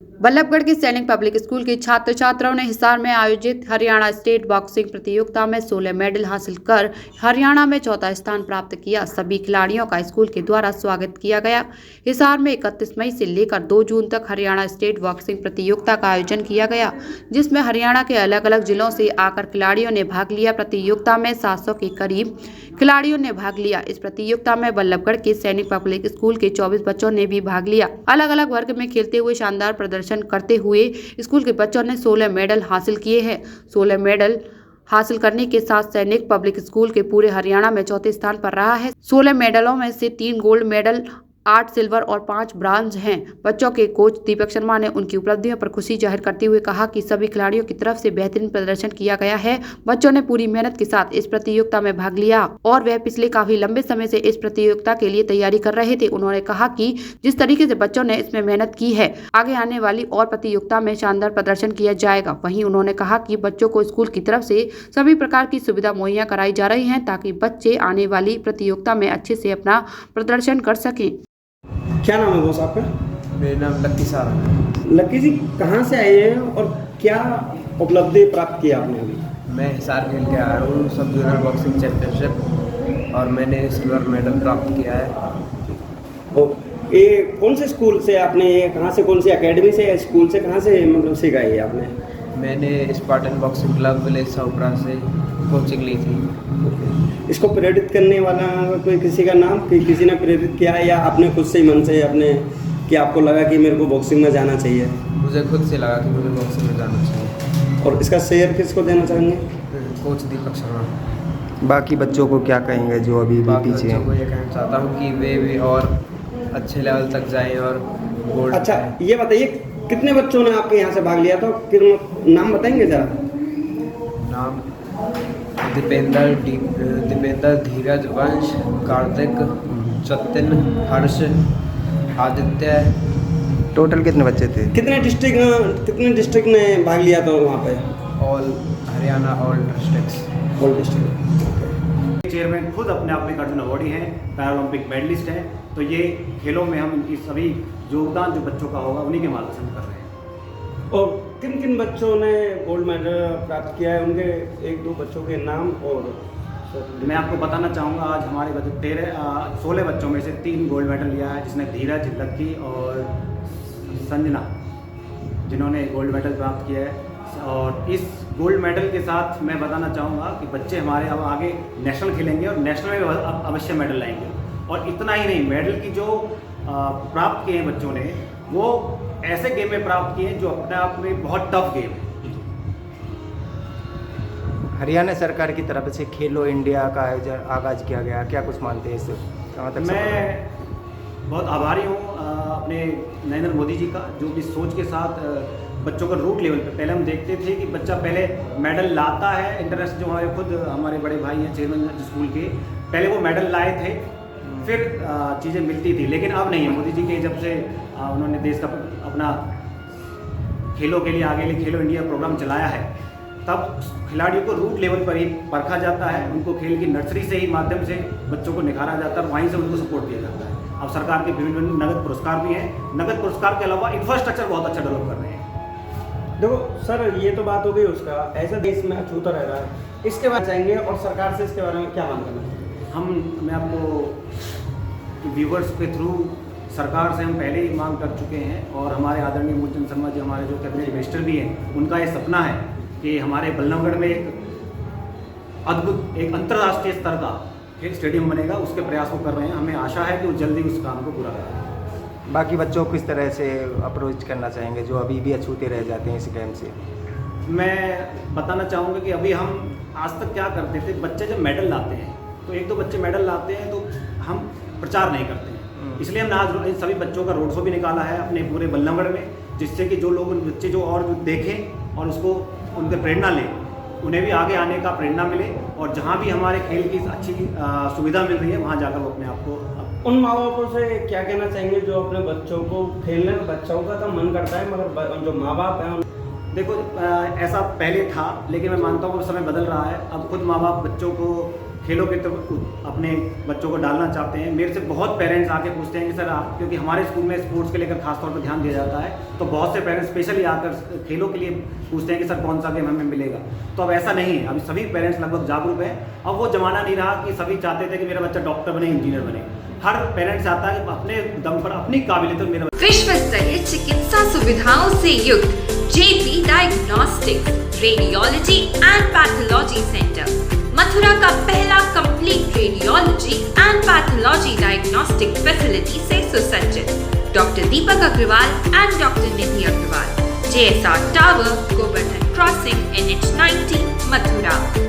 बल्लभगढ़ के सैनिक public school के छात्र छात्राओं ने हिसार में आयोजित हरियाणा स्टेट बॉक्सिंग प्रतियोगिता में 16 मेडल हासिल कर हरियाणा में चौथा स्थान प्राप्त किया। सभी खिलाड़ियों का स्कूल के द्वारा स्वागत किया गया। हिसार में 31 मई से लेकर 2 जून तक हरियाणा स्टेट बॉक्सिंग प्रतियोगिता का आयोजन किया गया, जिसमें हरियाणा के अलग अलग जिलों से आकर खिलाड़ियों ने भाग लिया। प्रतियोगिता में 700 के करीब खिलाड़ियों ने भाग लिया। इस प्रतियोगिता में बल्लभगढ़ के सैनिक पब्लिक स्कूल के 24 बच्चों ने भी भाग लिया। अलग अलग वर्ग में खेलते हुए शानदार प्रदर्शन करते हुए स्कूल के बच्चों ने 16 मेडल हासिल किए हैं। 16 मेडल हासिल करने के साथ सैनिक पब्लिक स्कूल के पूरे हरियाणा में चौथे स्थान पर रहा है। 16 मेडलों में से 3 गोल्ड मेडल, 8 सिल्वर और 5 ब्रांज हैं। बच्चों के कोच दीपक शर्मा ने उनकी उपलब्धियों पर खुशी जाहिर करते हुए कहा कि सभी खिलाड़ियों की तरफ से बेहतरीन प्रदर्शन किया गया है। बच्चों ने पूरी मेहनत के साथ इस प्रतियोगिता में भाग लिया और वह पिछले काफी लंबे समय से इस प्रतियोगिता के लिए तैयारी कर रहे थे। उन्होंने कहा कि जिस तरीके से बच्चों ने इसमें मेहनत की है, आगे आने वाली और प्रतियोगिता में शानदार प्रदर्शन किया जाएगा। वहीं उन्होंने कहा कि बच्चों को स्कूल की तरफ से सभी प्रकार की सुविधा मुहैया कराई जा रही है, ताकि बच्चे आने वाली प्रतियोगिता में अच्छे से अपना प्रदर्शन कर सकें। क्या नाम है बॉस आपका? मेरा नाम लक्की सारा है। लक्की जी, कहाँ से आए हैं और क्या उपलब्धि प्राप्त किया आपने अभी? मैं हिसार खेल के आया हूँ सब जोनल बॉक्सिंग चैंपियनशिप और मैंने सिल्वर मेडल प्राप्त किया है। और ये कौन से स्कूल से आपने, कहाँ से, कौन सी एकेडमी से या स्कूल से, कहाँ से मतलब सीखा है आपने? मैंने स्पार्टन बॉक्सिंग क्लब विलेज साउपरा से कोचिंग ली थी। इसको प्रेरित करने वाला कोई किसी का नाम, कि किसी ने प्रेरित किया है या आपने खुद से ही मन से अपने, कि आपको लगा कि मेरे को बॉक्सिंग में जाना चाहिए? मुझे खुद से लगा कि मुझे बॉक्सिंग में जाना चाहिए। और इसका श्रेय किसको देना चाहेंगे? कोच दीपक शर्मा। बाकी बच्चों को क्या कहेंगे जो अभी भी बाकी पीछे बच्चों को हैं? ये कहना चाहता हूँ कि वे भी और अच्छे लेवल तक जाएं और गोल्ड। अच्छा, ये बताइए कितने बच्चों ने आपके यहाँ से भाग लिया था? नाम बताएंगे ज़रा? नाम दीपेंद्र, धीरज, वंश, कार्तिक, जतिन, हर्ष, आदित्य। टोटल कितने बच्चे थे? कितने डिस्ट्रिक्ट ने भाग लिया था वहाँ पे? All Haryana, all districts. All district. Chairman खुद अपने आप में अर्जुन अवार्डी हैं, पैरालंपिक मेडलिस्ट हैं। तो ये खेलों में हम इनकी सभी योगदान जो बच्चों का होगा उन्हीं के मार्गदर्शन कर रहे हैं। और किन किन बच्चों ने गोल्ड मेडल प्राप्त किया है, उनके 1-2 बच्चों के नाम? और मैं आपको बताना चाहूँगा, आज हमारे 16 बच्चों में से 3 गोल्ड मेडल लिया है, जिसमें धीरज, लक्की और संजना, जिन्होंने गोल्ड मेडल प्राप्त किया है। और इस गोल्ड मेडल के साथ मैं बताना चाहूँगा कि बच्चे हमारे अब आगे नेशनल खेलेंगे और नेशनल में अवश्य मेडल लाएंगे। और इतना ही नहीं, मेडल की जो प्राप्त किए हैं बच्चों ने, वो ऐसे गेम में प्राप्त किए हैं जो अपने आप में बहुत टफ गेम है। हरियाणा सरकार की तरफ से खेलो इंडिया का आयोजन आगाज किया गया, क्या कुछ मानते हैं इससे? मैं बहुत आभारी हूँ अपने नरेंद्र मोदी जी का, जो कि सोच के साथ बच्चों को रूट लेवल पे, पहले हम देखते थे कि बच्चा पहले मेडल लाता है इंटरनेशनल, जो हमारे बड़े भाई हैं चेयरमैन स्कूल के, पहले वो मेडल लाए थे, फिर चीज़ें मिलती थी। लेकिन अब नहीं है। मोदी जी के जब से उन्होंने देश का अपना खेलों के लिए आगे लिए खेलो इंडिया प्रोग्राम चलाया है, तब खिलाड़ियों को रूट लेवल पर ही परखा जाता है। उनको खेल की नर्सरी से ही माध्यम से बच्चों को निखारा जाता है, वहीं से उनको सपोर्ट दिया जाता है। अब सरकार के विभिन्न नगद पुरस्कार भी हैं। नगद पुरस्कार के अलावा इंफ्रास्ट्रक्चर बहुत अच्छा डेवलप कर रहे हैं। देखो सर, ये तो बात हो गई उसका, ऐसा देश में अछूता रह रहा है, इसके बाद जाएंगे। और सरकार से इसके बारे में क्या मांग करना चाहिए? मैं आपको व्यूवर्स के थ्रू सरकार से हम पहले ही मांग कर चुके हैं, और हमारे आदरणीय मूलचंद शर्मा जी, हमारे जो कैबिनेट मिनिस्टर भी हैं, उनका ये सपना है कि हमारे बल्लभगढ़ में एक अद्भुत, एक अंतर्राष्ट्रीय स्तर का खेल स्टेडियम बनेगा। उसके प्रयास को कर रहे हैं। हमें आशा है कि वो जल्दी उस काम को पूरा करेंगे। बाकी बच्चों को किस तरह से अप्रोच करना चाहेंगे जो अभी भी अछूते रह जाते हैं इस गेम से? मैं बताना चाहूँगा कि अभी हम आज तक क्या करते थे, बच्चे जब मेडल लाते हैं तो 1-2 बच्चे मेडल लाते हैं तो हम प्रचार नहीं करते हैं। इसलिए हमने आज इन सभी बच्चों का रोड शो भी निकाला है अपने पूरे बल्लभगढ़ में, जिससे कि जो लोग बच्चे जो और देखें और उसको उनके प्रेरणा लें, उन्हें भी आगे आने का प्रेरणा मिले। और जहाँ भी हमारे खेल की अच्छी सुविधा मिल रही है, वहाँ जाकर वो अपने आप को। उन माँ बापों से क्या कहना चाहेंगे जो अपने बच्चों को खेलने में, बच्चों का तो मन करता है, मगर जो माँ बाप हैं, देखो ऐसा पहले था, लेकिन मैं मानता हूँ अब समय बदल रहा है। अब खुद माँ बाप बच्चों को खेलों के तो अपने बच्चों को डालना चाहते हैं। मेरे से बहुत पेरेंट्स आके पूछते हैं कि सर आप, क्योंकि हमारे स्कूल में स्पोर्ट्स के लेकर खास तौर पर ध्यान दिया जाता है, तो बहुत से पेरेंट्स स्पेशली आकर खेलों के लिए पूछते हैं कि सर कौन सा गेम हमें मिलेगा। तो अब ऐसा नहीं है, अभी सभी पेरेंट्स लगभग जागरूक हैं। अब वो ज़माना नहीं रहा कि सभी चाहते थे कि मेरा बच्चा डॉक्टर बने, इंजीनियर बने। हर पेरेंट्स चाहता है कि अपने दम पर, अपनी काबिलियत पर मेरा विश्व स्तरीय चिकित्सा सुविधाओं से युक्त JP diagnostics, radiology and pathology centre, Mathura का पहला complete radiology and pathology diagnostic facility से सुसज्जित। Doctor Deepak Agarwal and doctor Nidhi Agarwal, JSR tower, Govardhan crossing, NH90, Mathura.